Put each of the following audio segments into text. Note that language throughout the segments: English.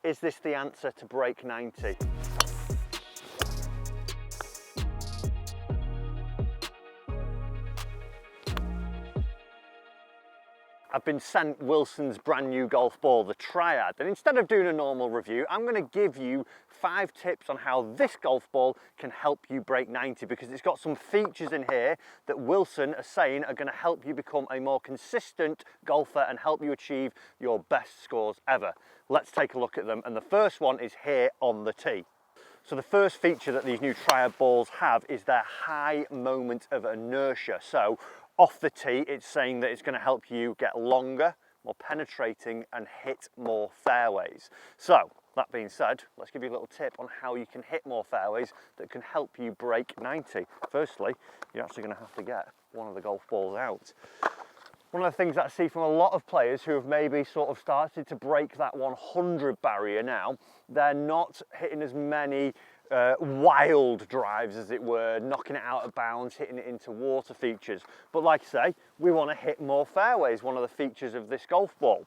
Is this the answer to break 90? I've been sent Wilson's brand new golf ball, the Triad, and instead of doing a normal review, I'm going to give you 5 tips on how this golf ball can help you break 90, because it's got some features in here that Wilson are saying are going to help you become a more consistent golfer and help you achieve your best scores ever. Let's take a look at them, and the first one is here on the tee. So the first feature that these new Triad balls have is their high moment of inertia. So off the tee, it's saying that it's going to help you get longer, more penetrating, and hit more fairways. So that being said, let's give you a little tip on how you can hit more fairways that can help you break 90. Firstly, you're actually going to have to get one of the golf balls out. One of the things that I see from a lot of players who have maybe sort of started to break that 100 barrier now, they're not hitting as many wild drives, as it were, knocking it out of bounds, hitting it into water features. But like I say, we want to hit more fairways, one of the features of this golf ball.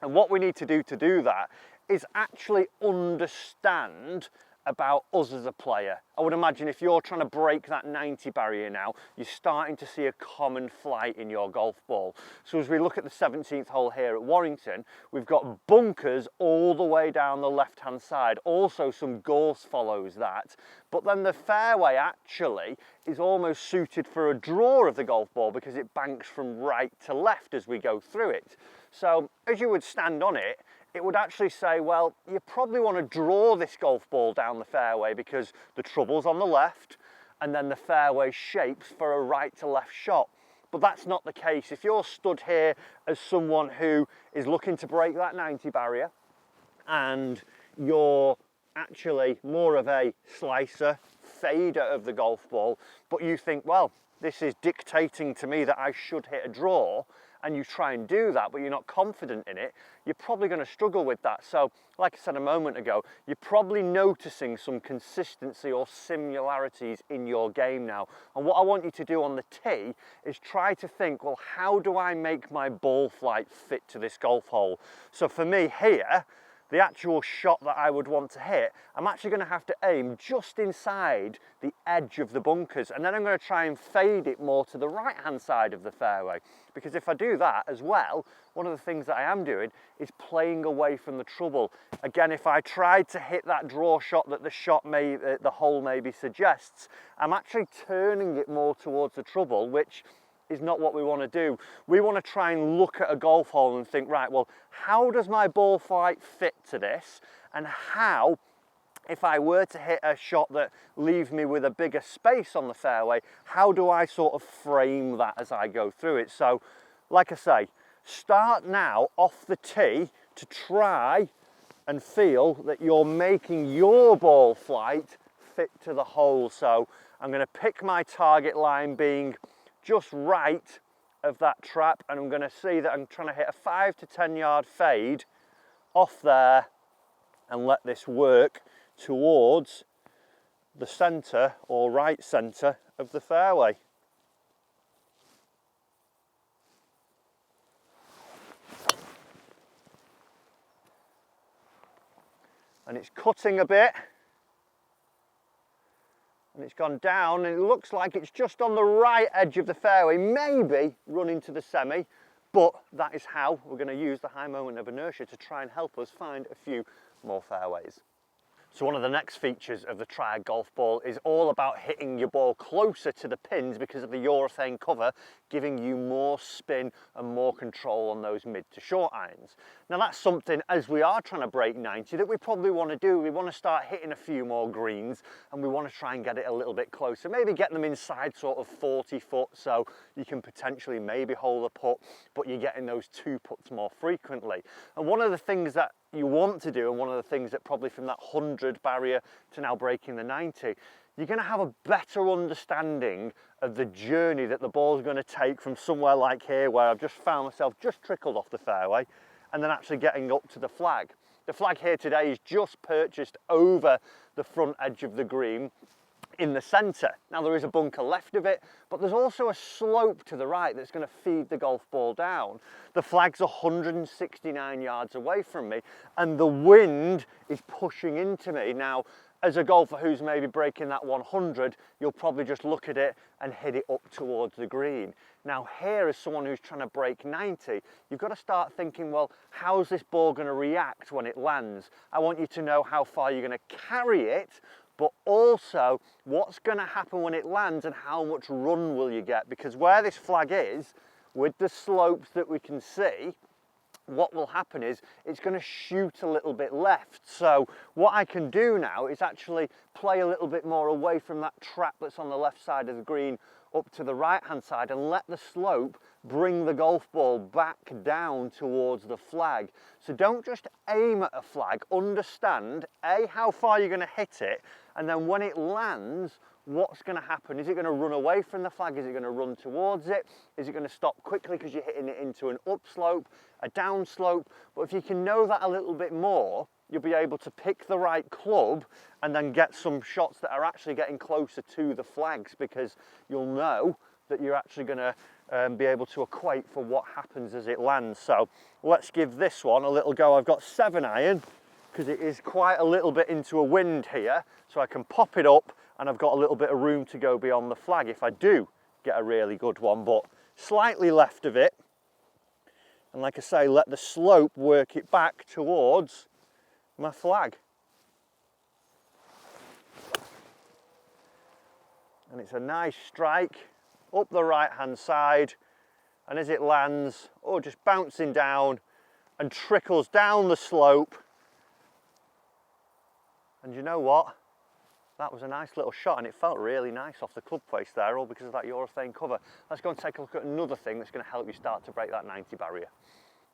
And what we need to do that is actually understand about us as a player. I would imagine if you're trying to break that 90 barrier now, you're starting to see a common flight in your golf ball. So as we look at the 17th hole here at Warrington, we've got bunkers all the way down the left-hand side. Also some gorse follows that. But then the fairway actually is almost suited for a draw of the golf ball because it banks from right to left as we go through it. So as you would stand on it, it would actually say, well, you probably want to draw this golf ball down the fairway because the trouble's on the left and then the fairway shapes for a right to left shot. But that's not the case. If you're stood here as someone who is looking to break that 90 barrier and you're actually more of a slicer, fader of the golf ball, but you think, well, this is dictating to me that I should hit a draw, and you try and do that, but you're not confident in it, you're probably going to struggle with that. So, like I said a moment ago, you're probably noticing some consistency or similarities in your game now. And what I want you to do on the tee is try to think, well, how do I make my ball flight fit to this golf hole? So for me here, the actual shot that I would want to hit, I'm actually going to have to aim just inside the edge of the bunkers, and then I'm going to try and fade it more to the right hand side of the fairway, because if I do that as well, one of the things that I am doing is playing away from the trouble. Again, if I tried to hit that draw shot that the hole maybe suggests, I'm actually turning it more towards the trouble, which is not what we want to do. We want to try and look at a golf hole and think, right, well, how does my ball flight fit to this? And how, if I were to hit a shot that leaves me with a bigger space on the fairway, how do I sort of frame that as I go through it? So, like I say, start now off the tee to try and feel that you're making your ball flight fit to the hole. So I'm going to pick my target line being just right of that trap, and I'm going to see that I'm trying to hit a 5 to 10 yard fade off there and let this work towards the centre or right centre of the fairway. And it's cutting a bit, and it's gone down, and it looks like it's just on the right edge of the fairway, maybe running to the semi, but that is how we're going to use the high moment of inertia to try and help us find a few more fairways. So one of the next features of the Triad golf ball is all about hitting your ball closer to the pins because of the urethane cover, giving you more spin and more control on those mid to short irons. Now that's something, as we are trying to break 90, that we probably want to do. We want to start hitting a few more greens, and we want to try and get it a little bit closer, maybe get them inside sort of 40 foot, so you can potentially maybe hold a putt, but you're getting those 2 putts more frequently. And one of the things that you want to do, and one of the things that probably from that 100 barrier to now breaking the 90, you're going to have a better understanding of the journey that the ball is going to take from somewhere like here, where I've just found myself just trickled off the fairway, and then actually getting up to the flag. The flag here today is just purchased over the front edge of the green, in the centre. Now there is a bunker left of it, but there's also a slope to the right that's going to feed the golf ball down. The flag's 169 yards away from me and the wind is pushing into me. Now, as a golfer who's maybe breaking that 100, you'll probably just look at it and hit it up towards the green. Now here, as someone who's trying to break 90, you've got to start thinking, well, how's this ball going to react when it lands? I want you to know how far you're going to carry it, but also what's going to happen when it lands and how much run will you get? Because where this flag is, with the slopes that we can see, what will happen is it's going to shoot a little bit left. So what I can do now is actually play a little bit more away from that trap that's on the left side of the green up to the right hand side and let the slope bring the golf ball back down towards the flag. So don't just aim at a flag, understand A, how far you're going to hit it, and then when it lands, what's going to happen? Is it going to run away from the flag? Is it going to run towards it? Is it going to stop quickly because you're hitting it into an upslope, a downslope? But if you can know that a little bit more, you'll be able to pick the right club and then get some shots that are actually getting closer to the flags, because you'll know that you're actually going to be able to equate for what happens as it lands. So let's give this one a little go. I've got 7-iron because it is quite a little bit into a wind here, so I can pop it up and I've got a little bit of room to go beyond the flag if I do get a really good one, but slightly left of it. And like I say, let the slope work it back towards my flag. And it's a nice strike up the right hand side, and as it lands, just bouncing down and trickles down the slope. And you know what? That was a nice little shot and it felt really nice off the club face there, all because of that urethane cover. Let's go and take a look at another thing that's going to help you start to break that 90 barrier.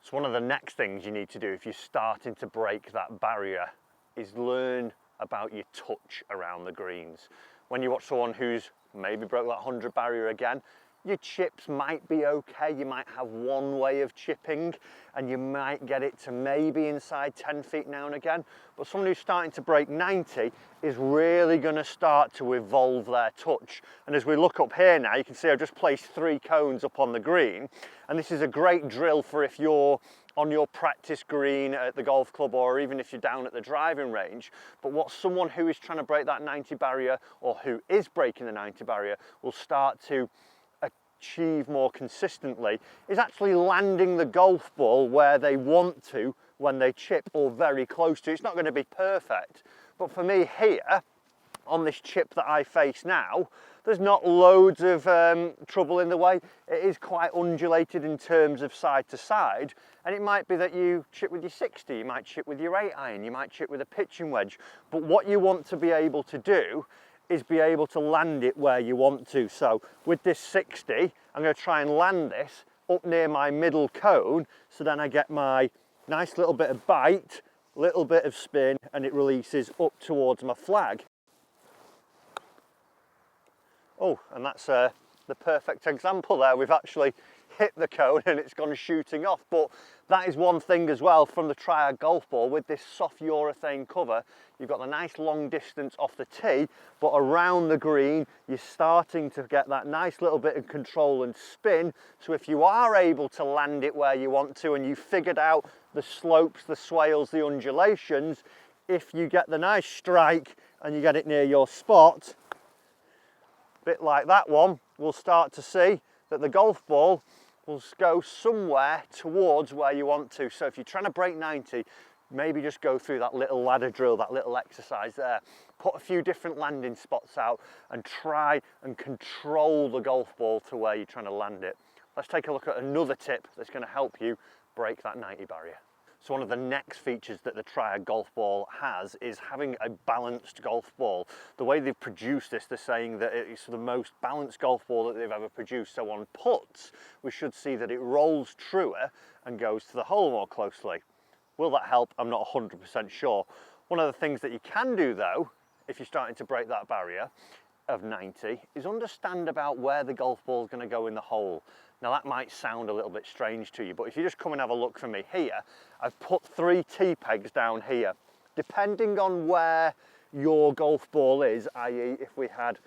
So one of the next things you need to do if you're starting to break that barrier is learn about your touch around the greens. When you watch someone who's maybe broke that 100 barrier again, your chips might be okay. You might have one way of chipping and you might get it to maybe inside 10 feet now and again. But someone who's starting to break 90 is really going to start to evolve their touch. And as we look up here now, you can see I've just placed 3 cones up on the green. And this is a great drill for if you're on your practice green at the golf club, or even if you're down at the driving range. But what someone who is trying to break that 90 barrier, or who is breaking the 90 barrier, will start to achieve more consistently is actually landing the golf ball where they want to when they chip, or very close to. It's not going to be perfect, but for me here on this chip that I face now, there's not loads of trouble in the way. It is quite undulated in terms of side to side, and it might be that you chip with your 60, you might chip with your 8-iron, you might chip with a pitching wedge, but what you want to be able to do is be able to land it where you want to. So with this 60, I'm going to try and land this up near my middle cone, so then I get my nice little bit of bite, little bit of spin, and it releases up towards my flag. Oh, and that's the perfect example there. We've actually hit the cone and it's gone shooting off. But that is one thing as well from the Triad golf ball. With this soft urethane cover, you've got the nice long distance off the tee, but around the green, you're starting to get that nice little bit of control and spin. So if you are able to land it where you want to and you figured out the slopes, the swales, the undulations, if you get the nice strike and you get it near your spot, bit like that one, we'll start to see that the golf ball will go somewhere towards where you want to. So if you're trying to break 90, maybe just go through that little ladder drill, that little exercise there. Put a few different landing spots out and try and control the golf ball to where you're trying to land it. Let's take a look at another tip that's going to help you break that 90 barrier. So one of the next features that the Triad golf ball has is having a balanced golf ball. The way they've produced this, they're saying that it's the most balanced golf ball that they've ever produced. So on putts, we should see that it rolls truer and goes to the hole more closely. Will that help? I'm not 100% sure. One of the things that you can do though, if you're starting to break that barrier of 90, is understand about where the golf ball is going to go in the hole. Now that might sound a little bit strange to you, but if you just come and have a look for me here, I've put 3 tee pegs down here. Depending on where your golf ball is, i.e. if we had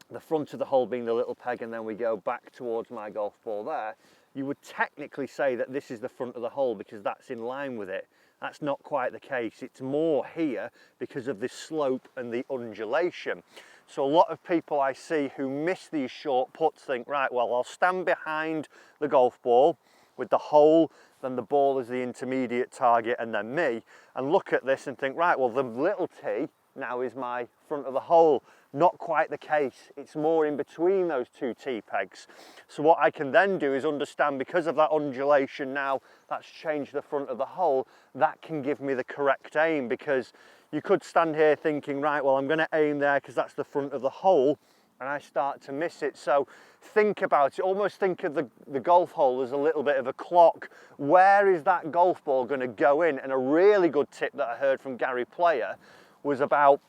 the front of the hole being the little peg and then we go back towards my golf ball there, you would technically say that this is the front of the hole because that's in line with it. That's not quite the case. It's more here because of the slope and the undulation. So a lot of people I see who miss these short putts think, right, well, I'll stand behind the golf ball with the hole, then the ball is the intermediate target, and then me, and look at this and think, right, well, the little tee now is my front of the hole. Not quite the case. It's more in between those two tee pegs. So what I can then do is understand, because of that undulation now, that's changed the front of the hole, that can give me the correct aim, because you could stand here thinking, right, well, I'm going to aim there because that's the front of the hole, and I start to miss it. So think about it, almost think of the golf hole as a little bit of a clock. Where is that golf ball going to go in? And a really good tip that I heard from Gary Player was about,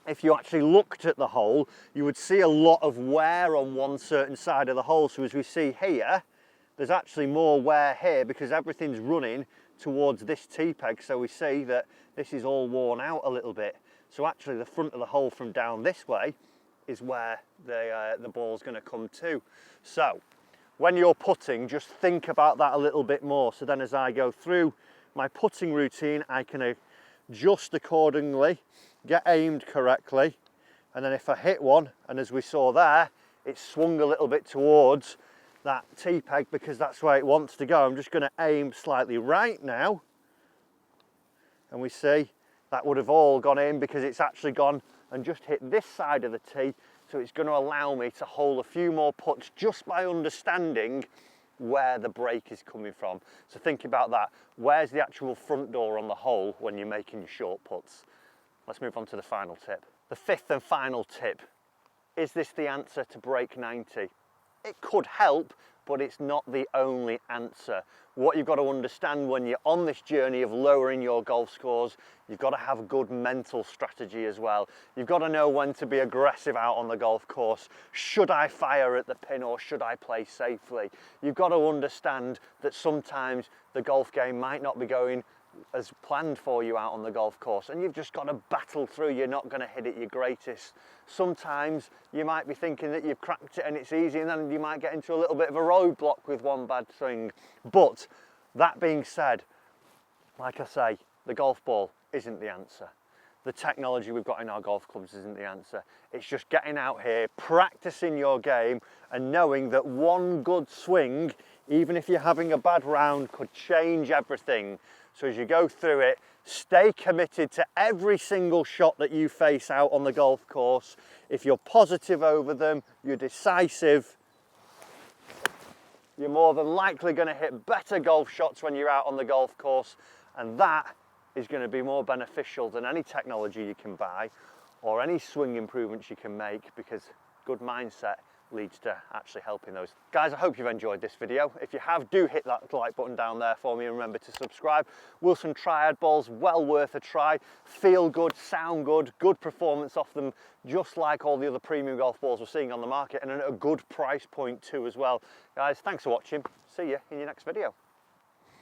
if you actually looked at the hole, you would see a lot of wear on one certain side of the hole. So as we see here, there's actually more wear here because everything's running towards this tee peg. So we see that this is all worn out a little bit. So actually the front of the hole from down this way is where the ball's going to come to. So when you're putting, just think about that a little bit more. So then as I go through my putting routine, I can adjust accordingly, get aimed correctly, and then if I hit one, and as we saw there, it swung a little bit towards that tee peg because that's where it wants to go. I'm just going to aim slightly right now, and we see that would have all gone in because it's actually gone and just hit this side of the tee. So it's going to allow me to hold a few more putts just by understanding where the break is coming from. So think about that. Where's the actual front door on the hole when you're making your short putts? Let's move on to the final tip. The fifth and final tip. Is this the answer to break 90? It could help, but it's not the only answer. What you've got to understand when you're on this journey of lowering your golf scores, you've got to have a good mental strategy as well. You've got to know when to be aggressive out on the golf course. Should I fire at the pin or should I play safely? You've got to understand that sometimes the golf game might not be going as planned for you out on the golf course, and you've just got to battle through. You're not going to hit it your greatest. Sometimes you might be thinking that you've cracked it and it's easy, and then you might get into a little bit of a roadblock with one bad swing. But that being said, like I say, the golf ball isn't the answer. The technology we've got in our golf clubs isn't the answer. It's just getting out here, practicing your game, and knowing that one good swing, even if you're having a bad round, could change everything. So as you go through it, stay committed to every single shot that you face out on the golf course. If you're positive over them, you're decisive, you're more than likely going to hit better golf shots when you're out on the golf course, and that is going to be more beneficial than any technology you can buy or any swing improvements you can make, because good mindset leads to actually helping those. Guys, I hope you've enjoyed this video. If you have, do hit that like button down there for me, and remember to subscribe. Wilson Triad balls, well worth a try. Feel good, sound good, good performance off them, just like all the other premium golf balls we're seeing on the market, and at a good price point too as well. Guys, thanks for watching. See you in your next video.